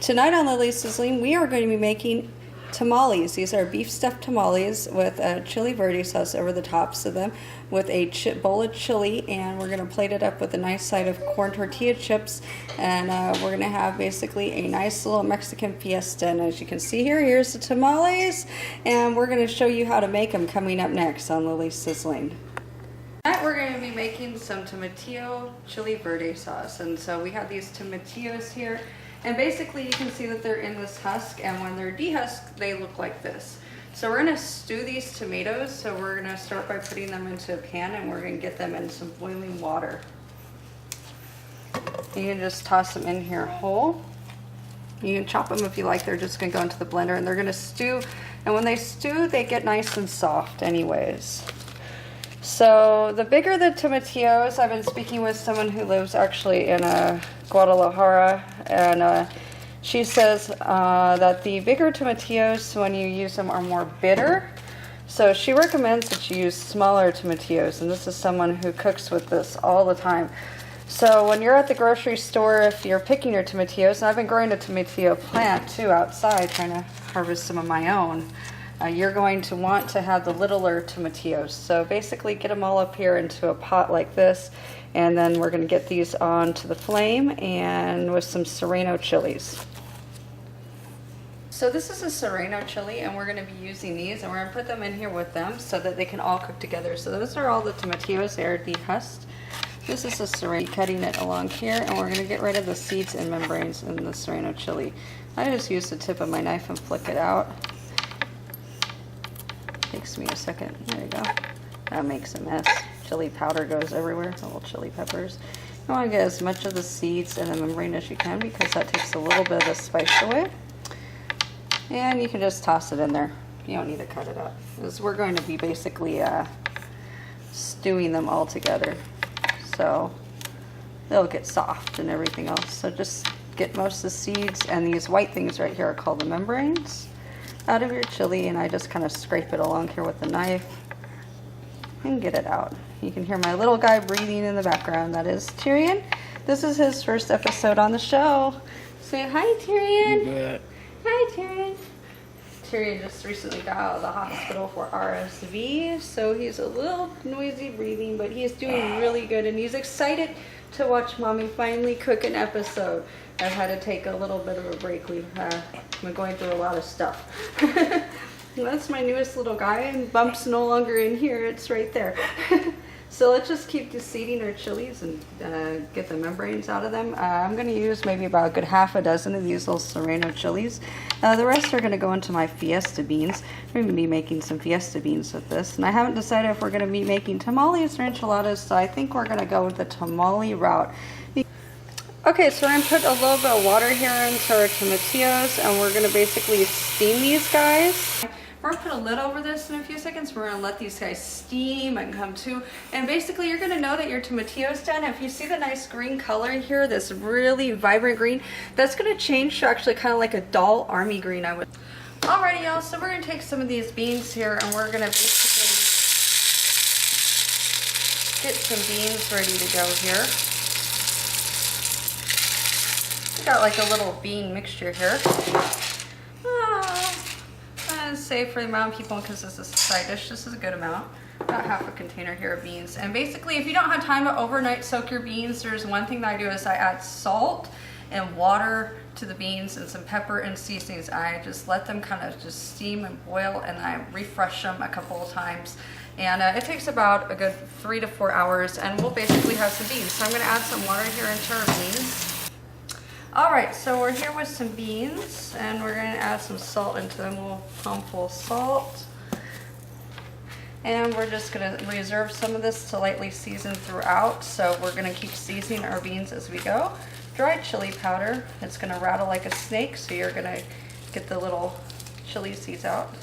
Tonight on Lily's Sizzling, we are going to be making tamales. These are beef stuffed tamales with a chili verde sauce over the tops of them, with a bowl of chili, and we're going to plate it up with a nice side of corn tortilla chips, and we're going to have basically a nice little Mexican fiesta. And as you can see here, here's the tamales, and we're going to show you how to make them coming up next on Lily's Sizzling. Tonight we're going to be making some tomatillo chili verde sauce, and so we have these tomatillos here. And basically you can see that they're in this husk, and when they're dehusked, they look like this. So we're going to stew these tomatoes, so we're going to start by putting them into a pan, and we're going to get them in some boiling water. You can just toss them in here whole. You can chop them if you like. They're just going to go into the blender, and they're going to stew. And when they stew, they get nice and soft anyways. So the bigger the tomatillos, I've been speaking with someone who lives actually in Guadalajara, and she says that the bigger tomatillos, when you use them, are more bitter. So she recommends that you use smaller tomatillos, and this is someone who cooks with this all the time. So when you're at the grocery store, if you're picking your tomatillos, and I've been growing a tomatillo plant too outside, trying to harvest some of my own, you're going to want to have the littler tomatillos. So basically get them all up here into a pot like this, and then we're going to get these onto the flame and with some serrano chilies. So this is a serrano chili, and we're going to be using these, and we're going to put them in here with them so that they can all cook together. So those are all the tomatillos. They are dehusked. This is a serrano, cutting it along here, and we're going to get rid of the seeds and membranes in the serrano chili. I just use the tip of my knife and flick it out. Takes me a second. There you go. That makes a mess. Chili powder goes everywhere. Little chili peppers. You want to get as much of the seeds and the membrane as you can, because that takes a little bit of the spice away. And you can just toss it in there. You don't need to cut it up, because we're going to be basically stewing them all together. So they'll get soft and everything else. So just get most of the seeds, and these white things right here are called the membranes, out of your chili, and I just kind of scrape it along here with a knife and get it out. You can hear my little guy breathing in the background. That is Tyrion. This is his first episode on the show. Say hi, Tyrion. You bet. Hi, Tyrion. Tyrion just recently got out of the hospital for RSV, so he's a little noisy breathing, but he's doing really good, and he's excited to watch Mommy finally cook an episode. I've had to take a little bit of a break. We've been going through a lot of stuff. That's my newest little guy, and Bump's no longer in here. It's right there. So let's just keep seeding our chilies and get the membranes out of them. I'm going to use maybe about a good half a dozen of these little serrano chilies. The rest are going to go into my fiesta beans. We're going to be making some fiesta beans with this. And I haven't decided if we're going to be making tamales or enchiladas, so I think we're going to go with the tamale route. Okay, so we're going to put a little bit of water here into our tomatillos, and we're going to basically steam these guys. We're going to put a lid over this in a few seconds. We're going to let these guys steam and come to. And basically you're going to know that your tomatillo's done. If you see the nice green color here, this really vibrant green, that's going to change to actually kind of like a dull army green, I would. Alrighty, y'all, so we're going to take some of these beans here, and we're going to basically get some beans ready to go here. Got like a little bean mixture here. I'd say for the amount of people, because this is a side dish, this is a good amount. About half a container here of beans. And basically, if you don't have time to overnight soak your beans, there's one thing that I do is I add salt and water to the beans and some pepper and seasonings. I just let them kind of just steam and boil, and I refresh them a couple of times. And it takes about a good 3 to 4 hours, and we'll basically have some beans. So I'm going to add some water here into our beans. Alright, so we're here with some beans, and we're going to add some salt into them. We'll pump full salt. And we're just going to reserve some of this to lightly season throughout, so we're going to keep seasoning our beans as we go. Dried chili powder, it's going to rattle like a snake, so you're going to get the little chili seeds out.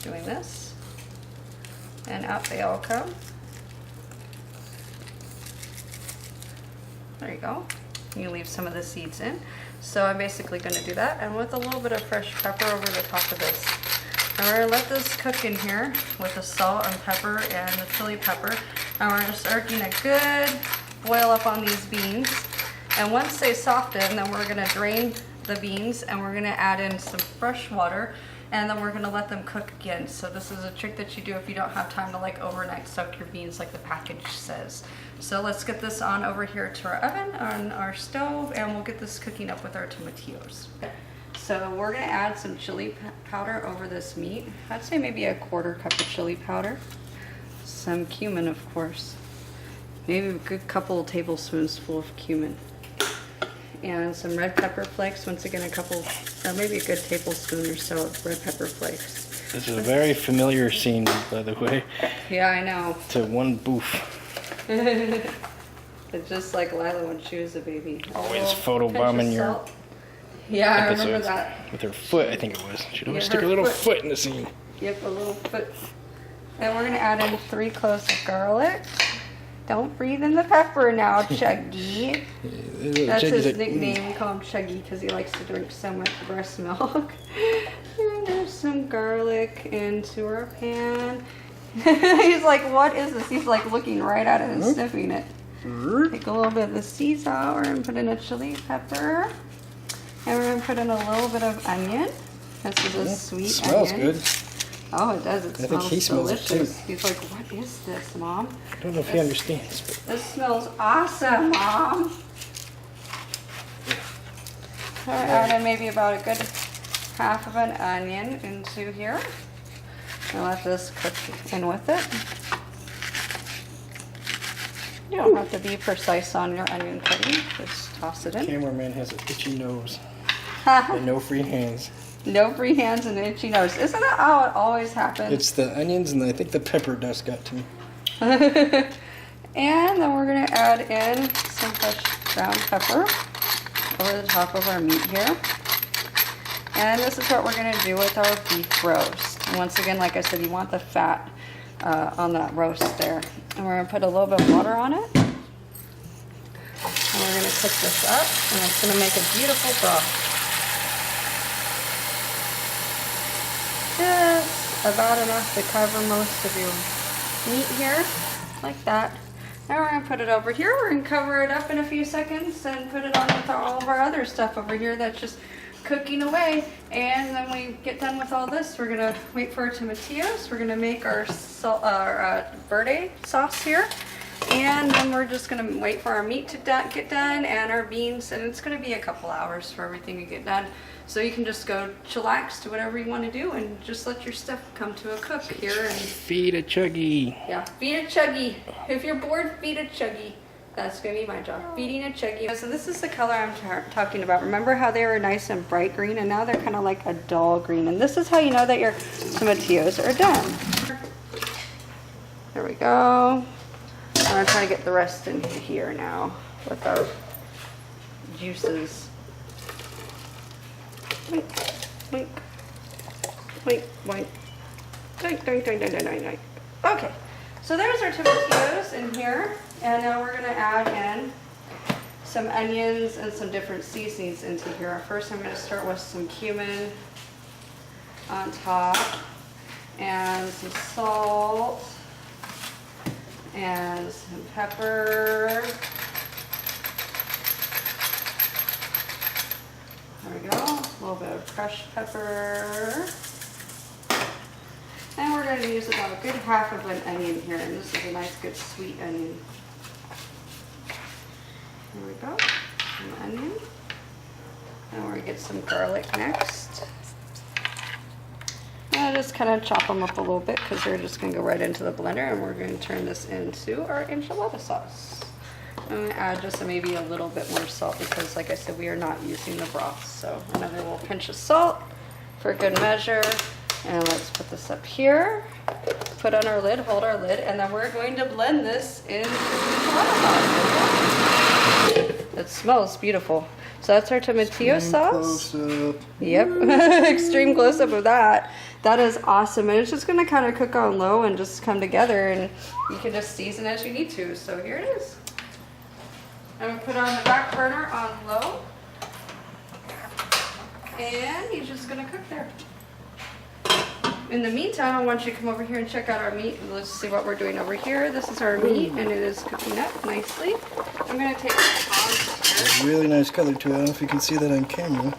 Doing this. And out they all come. There you go. You leave some of the seeds in. So I'm basically going to do that, and with a little bit of fresh pepper over the top of this. And we're going to let this cook in here with the salt and pepper and the chili pepper. And we're just getting a good boil up on these beans. And once they soften, then we're going to drain the beans, and we're gonna add in some fresh water, and then we're gonna let them cook again. So this is a trick that you do if you don't have time to like overnight soak your beans like the package says. So let's get this on over here to our oven on our stove, and we'll get this cooking up with our tomatillos. So we're gonna add some chili powder over this meat. I'd say maybe a 1/4 cup of chili powder. Some cumin, of course. Maybe a good couple tablespoons full of cumin. And some red pepper flakes. Once again, a couple, or maybe a good tablespoon or so of red pepper flakes. This is a very familiar scene, by the way. Yeah, I know. To one boof. It's just like Lila when she was a baby. Always photobombing your yeah, I episodes. remember that. With her foot, I think it was. She'd always Yeah, stick her little foot in the scene. Yep, a little foot. Then we're gonna add in 3 cloves of garlic. Don't breathe in the pepper now, Chuggy. That's his nickname. We call him Chuggy because he likes to drink so much breast milk. And there's some garlic into our pan. He's like, what is this? He's like looking right at it and sniffing it. Take a little bit of the sea sour and put in a chili pepper. And we're going to put in a little bit of onion. This is a sweet smells onion. good. Oh, it does. It smells think he smells it delicious. too. He's like, what is this, Mom? I don't know if he understands. But This smells awesome, Mom. All right, add in maybe about a good half of an onion into here. And let this cook in with it. You don't have to be precise on your onion cutting. Just toss it in. cameraman has an itchy nose and no free hands. No free hands and itchy nose. Isn't that how it always happens? It's the onions and I think the pepper dust got to me. And then we're going to add in some fresh ground pepper over the top of our meat here. And this is what we're going to do with our beef roast. And once again, like I said, you want the fat on that roast there. And we're going to put a little bit of water on it. And we're going to cook this up, and it's going to make a beautiful broth. Just about enough to cover most of your meat here, like that. Now we're going to put it over here. We're going to cover it up in a few seconds and put it on with all of our other stuff over here that's just cooking away. And then we get done with all this, we're going to wait for our tomatillos. We're going to make our verde sauce here. And then we're just going to wait for our meat to get done and our beans. And it's going to be a couple hours for everything to get done. So you can just go chillax, do whatever you want to do, and just let your stuff come to a cook here. And Feed a Chuggy. yeah, feed a Chuggy. If you're bored, feed a Chuggy. That's going to be my job, feeding a Chuggy. So this is the color I'm talking about. Remember how they were nice and bright green, and now they're kind of like a dull green. And this is how you know that your tomatillos are done. There we go. I'm going to try to get the rest into here now with our juices. Wink, wink, wink, wink. Doink, doink, doink, doink, doink, doink. Okay, so there's our tomatillos in here, and now we're going to add in some onions and some different seasonings into here. First, I'm going to start with some cumin on top, and some salt, and some pepper. There we go, a little bit of crushed pepper. And we're going to use about a good half of an onion here, and this is a nice good sweet onion. There we go, some onion. And we're going to get some garlic next. And I'll just kind of chop them up a little bit because they're just going to go right into the blender, and we're going to turn this into our enchilada sauce. I'm going to add just maybe a little bit more salt because, like I said, we are not using the broth. So another little pinch of salt for good measure. And let's put this up here. Put on our lid, hold our lid, and then we're going to blend this into enchilada sauce. It smells beautiful. So that's our tomatillo sauce. Close-up. Yep, extreme close-up of that. That is awesome, and it's just going to kind of cook on low and just come together, and you can just season as you need to. So here it is. I'm going to put on the back burner on low, and he's just going to cook there. In the meantime, I want you to come over here and check out our meat. Let's see what we're doing over here. This is our meat, and it is cooking up nicely. I'm going to take the tongs here. Really nice color to it. I don't know if you can see that on camera.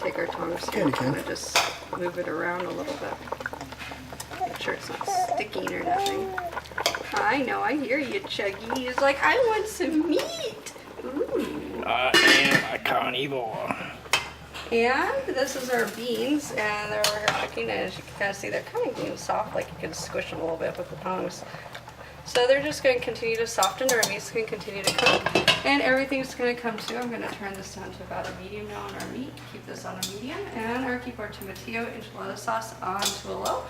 take our tongs Yeah, here you and can. just move it around a little bit. Make sure it's not sticking or nothing. I know, I hear you, Chuggy. He's like, I want some meat. Ooh. I am a carnivore. And this is our beans, and they're over here cooking, and as you can kind of see, they're kind of getting soft, like you can squish them a little bit with the tongs. So they're just going to continue to soften, our meat's going to continue to cook, and everything's going to come to. I'm going to turn this down to about a medium now on our meat, keep this on a medium, and keep our tomatillo enchilada sauce on to a low.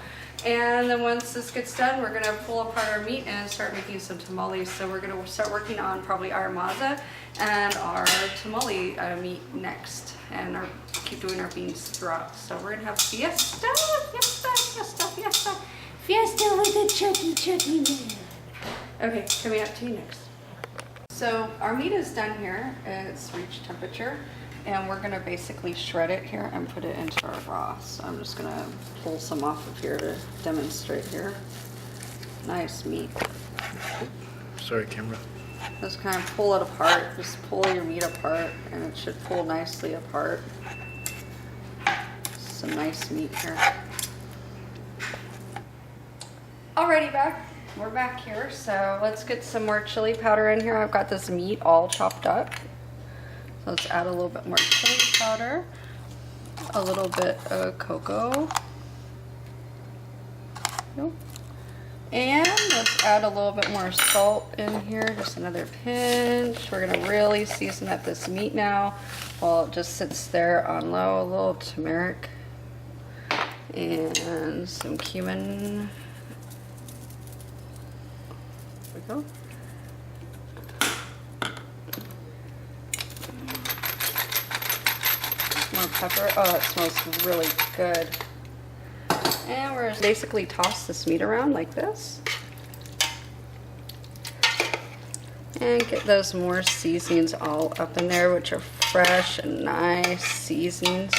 And then once this gets done, we're going to pull apart our meat and start making some tamales. So we're going to start working on probably our maza and our tamale meat next, and keep doing our beans throughout. So we're going to have fiesta, fiesta, fiesta, fiesta, fiesta with a chucky man. Okay, coming up to you next. So our meat is done here. It's reached temperature. And we're gonna basically shred it here and put it into our broth. So I'm just gonna pull some off of here to demonstrate here. Nice meat. Sorry, camera. Just kind of pull it apart. Just pull your meat apart and it should pull nicely apart. Some nice meat here. Alrighty, we're back here. So let's get some more chili powder in here. I've got this meat all chopped up. So let's add a little bit more chili powder, a little bit of cocoa, and let's add a little bit more salt in here, just another pinch. We're gonna really season up this meat now while it just sits there on low. A little turmeric and some cumin. There we go. More pepper. Oh, it smells really good. And we're basically toss this meat around like this. And get those more seasonings all up in there, which are fresh and nice seasonings.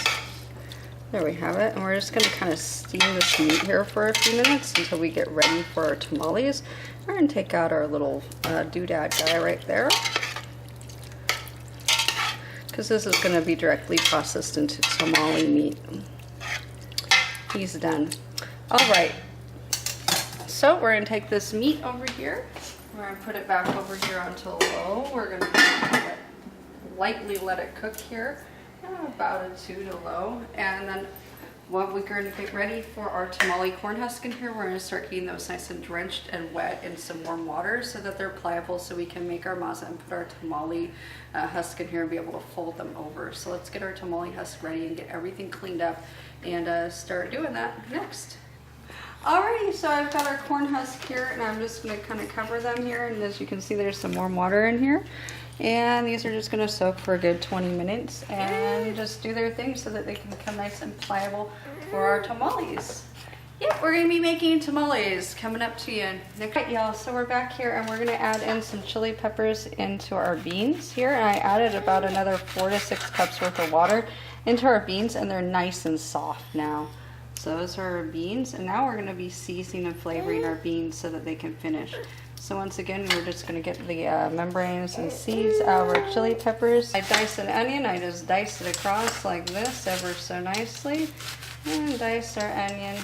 There we have it. And we're just going to kind of steam this meat here for a few minutes until we get ready for our tamales. We're going to take out our little doodad guy right there, because this is going to be directly processed into tamale meat. He's done. All right, so we're going to take this meat over here. We're going to put it back over here onto low. We're going to lightly let it cook here, about a 2 to low. And then while we're going to get ready for our tamale corn husk in here, we're going to start getting those nice and drenched and wet in some warm water so that they're pliable, so we can make our maza and put our tamale husk in here and be able to fold them over. So let's get our tamale husk ready and get everything cleaned up and start doing that next. Alrighty, so I've got our corn husk here, and I'm just going to kind of cover them here, and as you can see, there's some warm water in here. And these are just going to soak for a good 20 minutes and just do their thing so that they can become nice and pliable for our tamales. Yep, we're going to be making tamales coming up to you next. Right, y'all, so we're back here and we're going to add in some chili peppers into our beans here. And I added about another 4 to 6 cups worth of water into our beans, and they're nice and soft now. So those are our beans, and now we're going to be seasoning and flavoring our beans so that they can finish. So once again, we're just going to get the membranes and seeds out of our chili peppers. I diced an onion. I just diced it across like this ever so nicely. And dice our onion,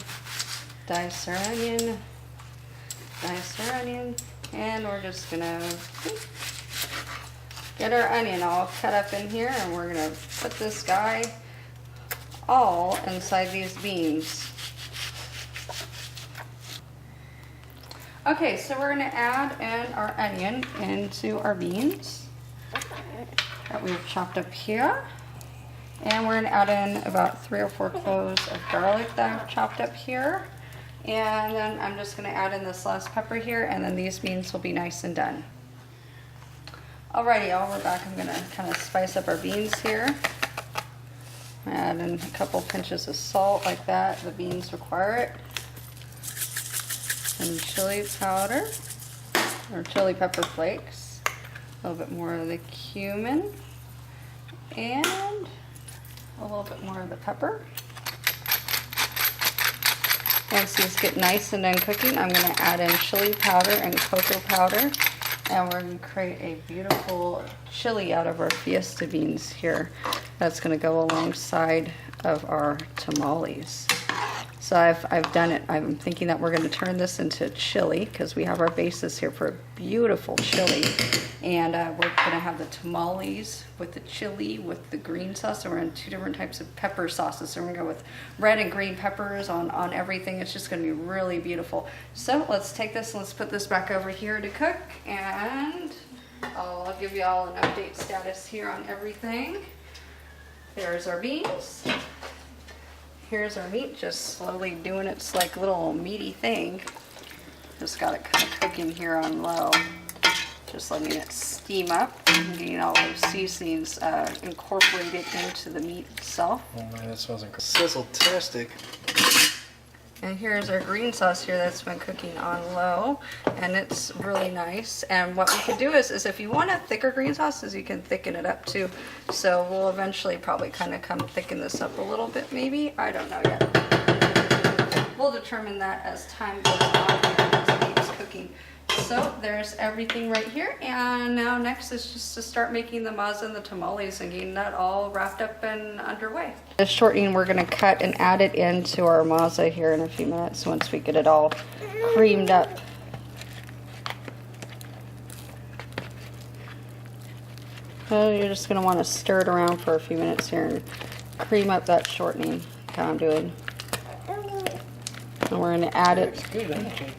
dice our onion, dice our onion. And we're just going to get our onion all cut up in here, and we're going to put this guy all inside these beans. Okay, so we're going to add in our onion into our beans that we've chopped up here. And we're going to add in about 3 or 4 cloves of garlic that I've chopped up here. And then I'm just going to add in this last pepper here, and then these beans will be nice and done. Alrighty, y'all, we're back. I'm going to kind of spice up our beans here. Add in a couple pinches of salt like that. The beans require it. Some chili powder, or chili pepper flakes, a little bit more of the cumin, and a little bit more of the pepper. Once these get nice and done cooking, I'm going to add in chili powder and cocoa powder And we're going to create a beautiful chili out of our fiesta beans here. That's going to go alongside of our tamales. So I've done it. I'm thinking that we're going to turn this into chili because we have our basis here for a beautiful chili. And we're going to have the tamales with the chili with the green sauce. So we're in 2 different types of pepper sauces. So we're going to go with red and green peppers on everything. It's just going to be really beautiful. So let's take this and let's put this back over here to cook. And I'll give you all an update status here on everything. There's our beans. Here's our meat, just slowly doing its like little meaty thing. Just got it kind of cooking here on low. Just letting it steam up and getting all those seasonings incorporated into the meat itself. Oh man, that smells incredible. Sizzle-tastic. And here's our green sauce here that's been cooking on low, and it's really nice. And what we could do is if you want a thicker green sauce, is you can thicken it up too. So we'll eventually probably kind of come thicken this up a little bit maybe. I don't know yet. We'll determine that as time goes on as the meat is cooking. So there's everything right here, and now next is just to start making the maza and the tamales and getting that all wrapped up and underway. The shortening we're going to cut and add it into our maza here in a few minutes once we get it all creamed up. So you're just going to want to stir it around for a few minutes here and cream up that shortening like how I'm doing. And we're going to add it. It's good, isn't it?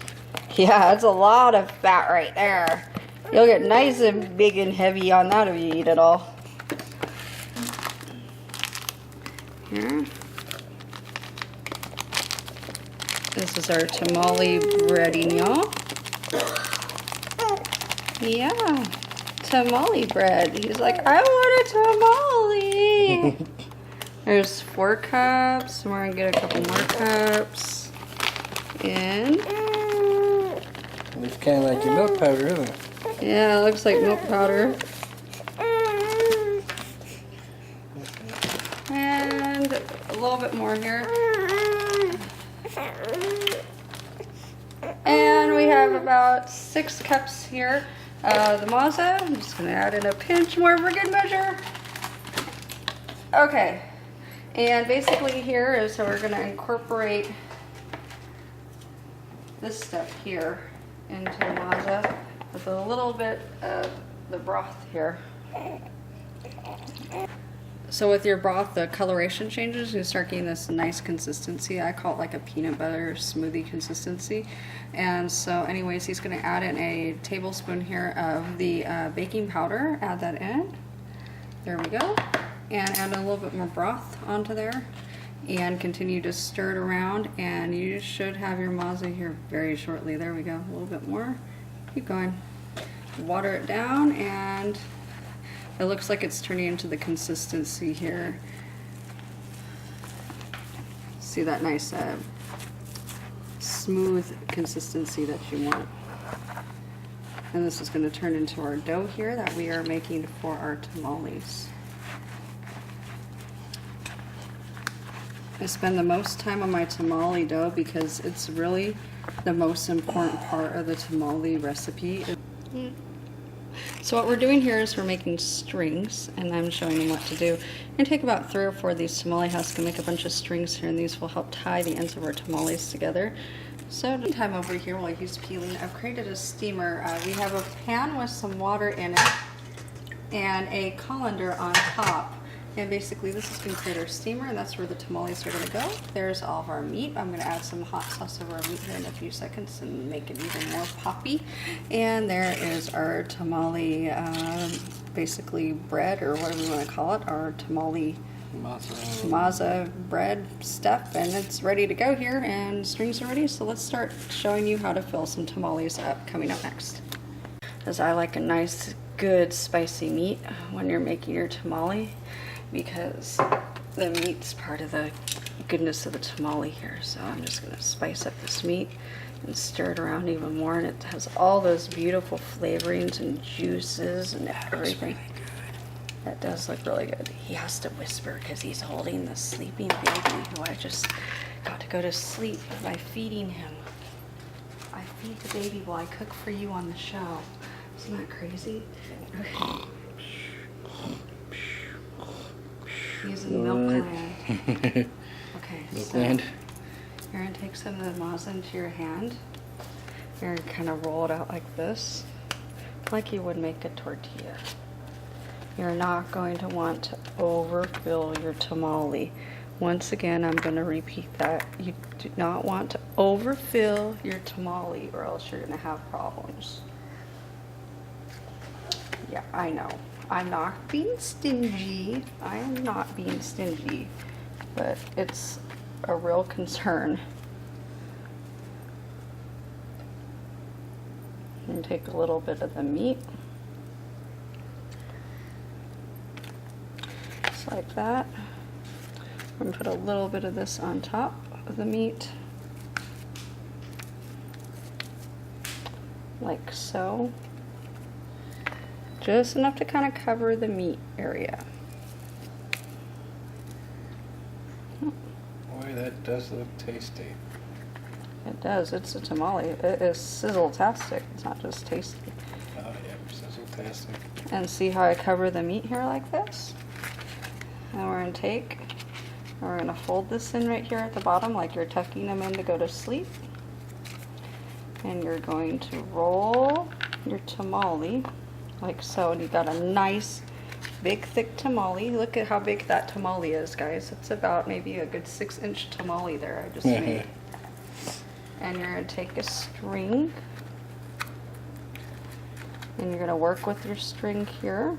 Yeah, that's a lot of fat right there. You'll get nice and big and heavy on that if you eat it all. Here. This is our tamale breading, y'all. Yeah, tamale bread. He's like, I want a tamale. There's 4 cups. We're gonna get a couple more cups. And it's kind of like your milk powder, isn't it? yeah, it looks like milk powder. And a little bit more here. And we have about 6 cups here. The maza, I'm just going to add in a pinch more for good measure. Okay, and basically here is how we're going to incorporate this stuff here into the maza with a little bit of the broth here. So with your broth, the coloration changes. You start getting this nice consistency. I call it like a peanut butter smoothie consistency. And so anyways, he's going to add in a tablespoon here of the baking powder. Add that in. There we go. And add a little bit more broth onto there. And continue to stir it around. And you should have your maza here very shortly. There we go. A little bit more. Keep going. Water it down, and it looks like it's turning into the consistency here. See that nice smooth consistency that you want. And this is going to turn into our dough here that we are making for our tamales. I spend the most time on my tamale dough because it's really the most important part of the tamale recipe. So what we're doing here is we're making strings, and I'm showing them what to do. We're going to take about 3 or 4 of these tamale husks and make a bunch of strings here, and these will help tie the ends of our tamales together. So time over here while he's peeling, I've created a steamer. We have a pan with some water in it and a colander on top. And basically this is going to create our steamer, and that's where the tamales are going to go. There's all of our meat. I'm going to add some hot sauce over our meat here in a few seconds and make it even more poppy. And there is our tamale, basically bread, or whatever you want to call it, our tamale maza bread stuff, and it's ready to go here, and strings are ready. So let's start showing you how to fill some tamales up coming up next. As I like a nice, good, spicy meat when you're making your tamale, because the meat's part of the goodness of the tamale here. So I'm just going to spice up this meat and stir it around even more, and it has all those beautiful flavorings and juices and everything. That does look really good. He has to whisper because he's holding the sleeping baby who I just got to go to sleep by feeding him. I feed the baby while I cook for you on the show. Isn't that crazy? Okay. Using Milkland. Okay, Milkland. so you're gonna take some of the maza into your hand. You're gonna kind of roll it out like this, like you would make a tortilla. You're not going to want to overfill your tamale. Once again, I'm going to repeat that. You do not want to overfill your tamale or else you're going to have problems. Yeah, I know. I'm not being stingy. I am not being stingy, but it's a real concern. And take a little bit of the meat. Just like that. I'm gonna put a little bit of this on top of the meat. Like so. Just enough to kind of cover the meat area. Boy, that does look tasty. It does. It's a tamale. It is sizzle-tastic. It's not just tasty. Oh yeah, sizzle-tastic. And see how I cover the meat here like this? And we're going to take, and we're going to fold this in right here at the bottom like you're tucking them in to go to sleep. And you're going to roll your tamale like so. And you got a nice, big, thick tamale. Look at how big that tamale is, guys. It's about maybe a good 6-inch tamale there I just made. And you're going to take a string, and you're going to work with your string here,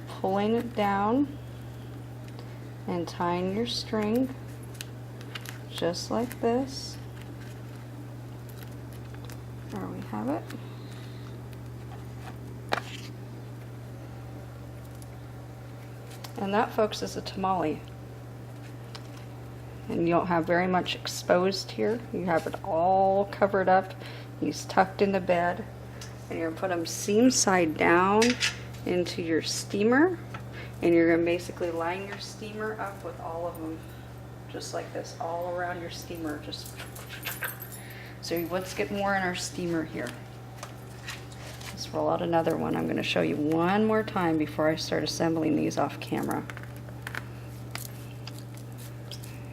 pulling it down and tying your string just like this. There we have it. And that, folks, is a tamale. And you don't have very much exposed here. You have it all covered up. He's tucked into bed. And you're going to put him seam side down into your steamer. And you're going to basically line your steamer up with all of them. Just like this, all around your steamer. Just so let's get more in our steamer here. Let's roll out another one. I'm going to show you one more time before I start assembling these off camera.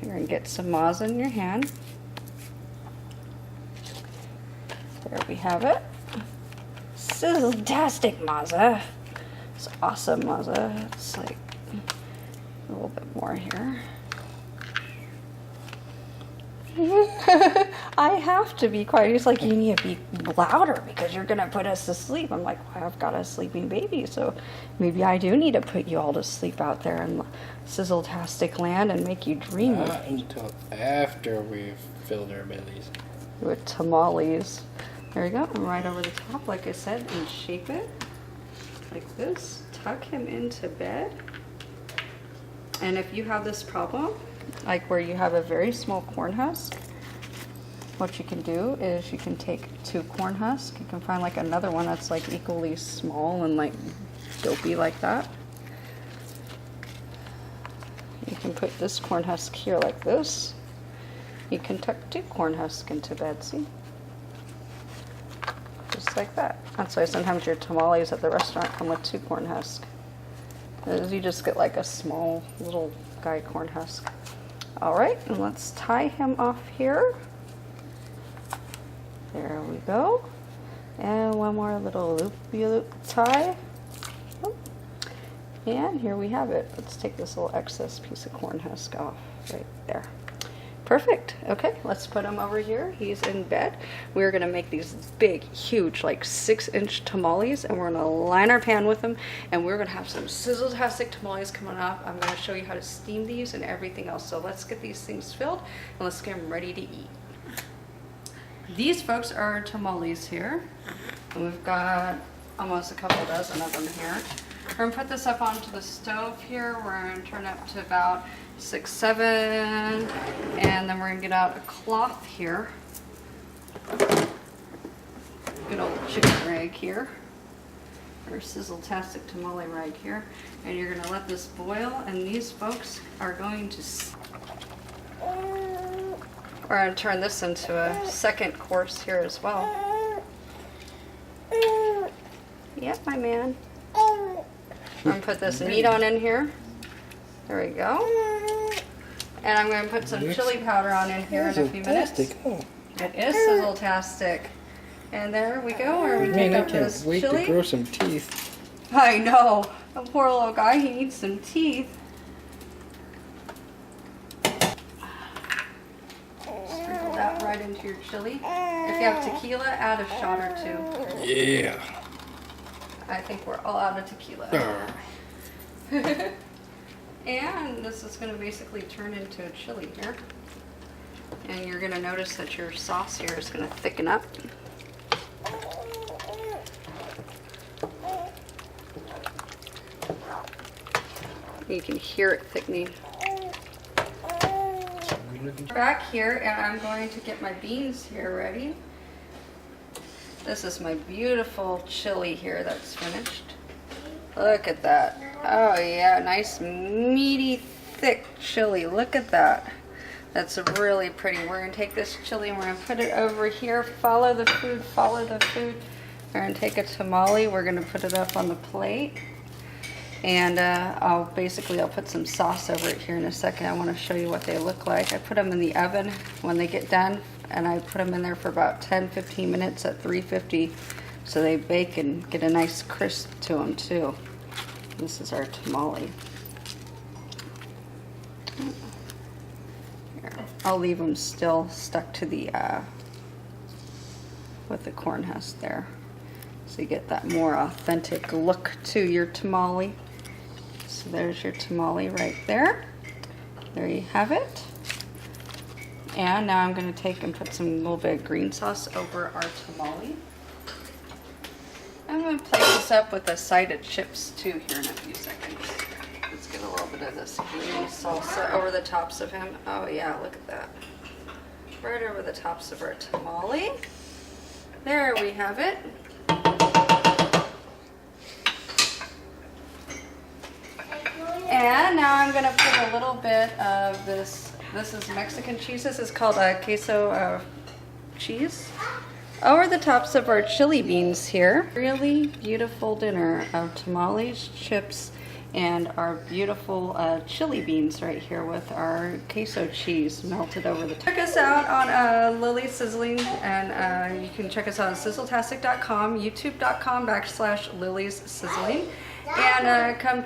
You're going to get some maza in your hand. There we have it. Sizzle-tastic maza. It's awesome maza. It's like a little bit more here. I have to be quiet. He's like, you need to be louder because you're going to put us to sleep. I'm like, well, I've got a sleeping baby, so maybe I do need to put you all to sleep out there in sizzle-tastic land and make you dream. Not until after we've filled our bellies. With tamales. There we go. And right over the top, like I said, and shape it like this. Tuck him into bed. And if you have this problem, like where you have a very small corn husk, what you can do is you can take 2 corn husks. You can find like another one that's like equally small and like dopey like that. You can put this corn husk here like this. You can tuck 2 corn husks into bed, see? Just like that. That's why sometimes your tamales at the restaurant come with 2 corn husks. You just get like a small little guy corn husk. All right, and let's tie him off here. There we go. And one more little loop-de-loop tie. And here we have it. Let's take this little excess piece of corn husk off right there. Perfect. Okay, let's put him over here. He's in bed. We're going to make these big, huge, like 6-inch tamales, and we're going to line our pan with them, and we're going to have some sizzle-tastic tamales coming up. I'm going to show you how to steam these and everything else. So let's get these things filled, and let's get them ready to eat. These, folks, are our tamales here. And we've got almost a couple dozen of them here. We're going to put this up onto the stove here. We're going to turn it up to about 6, 7, and then we're going to get out a cloth here. Good old chicken rag here. Or sizzle-tastic tamale rag here. And you're going to let this boil, and these folks are going to... We're going to turn this into a second course here as well. Yep, my man. I'm gonna put this meat on in here. There we go. And I'm gonna put some chili powder on in here in a few minutes. Oh. It is sizzle-tastic. And there we go. Where we Man, take I up can't this wait chili. to grow some teeth. I know. The poor little guy, he needs some teeth. Sprinkle that right into your chili. If you have tequila, add a shot or two. Yeah. I think we're all out of tequila. And this is going to basically turn into a chili here. And you're going to notice that your sauce here is going to thicken up. You can hear it thickening. Back here, and I'm going to get my beans here ready. This is my beautiful chili here that's finished. Look at that. Oh yeah, nice meaty, thick chili. Look at that. That's really pretty. We're going to take this chili and we're going to put it over here. Follow the food, follow the food. We're going to take a tamale. We're going to put it up on the plate. And I'll put some sauce over it here in a second. I want to show you what they look like. I put them in the oven when they get done, and I put them in there for about 10-15 minutes at 350 so they bake and get a nice crisp to them too. This is our tamale. Here. I'll leave them still stuck to the what the corn husk there, so you get that more authentic look to your tamale. So there's your tamale right there. There you have it. And now I'm going to take and put some little bit of green sauce over our tamale. I'm going to plate this up with a side of chips too here in a few seconds. Let's get a little bit of this green salsa over the tops of him. Oh yeah, look at that. Right over the tops of our tamale. There we have it. And now I'm going to put a little bit of this. This is Mexican cheese. This is called queso cheese. Over the tops of our chili beans here. Really beautiful dinner of tamales, chips, and our beautiful chili beans right here with our queso cheese melted over the top. Check us out on Lily's Sizzling, and you can check us out on sizzletastic.com, youtube.com/Lily's Sizzling. And come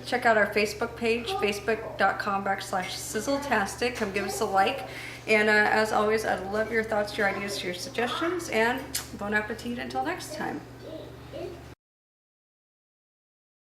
check out our Facebook page, facebook.com/Sizzletastic. Come give us a like. And as always, I'd love your thoughts, your ideas, your suggestions, and bon appetit until next time.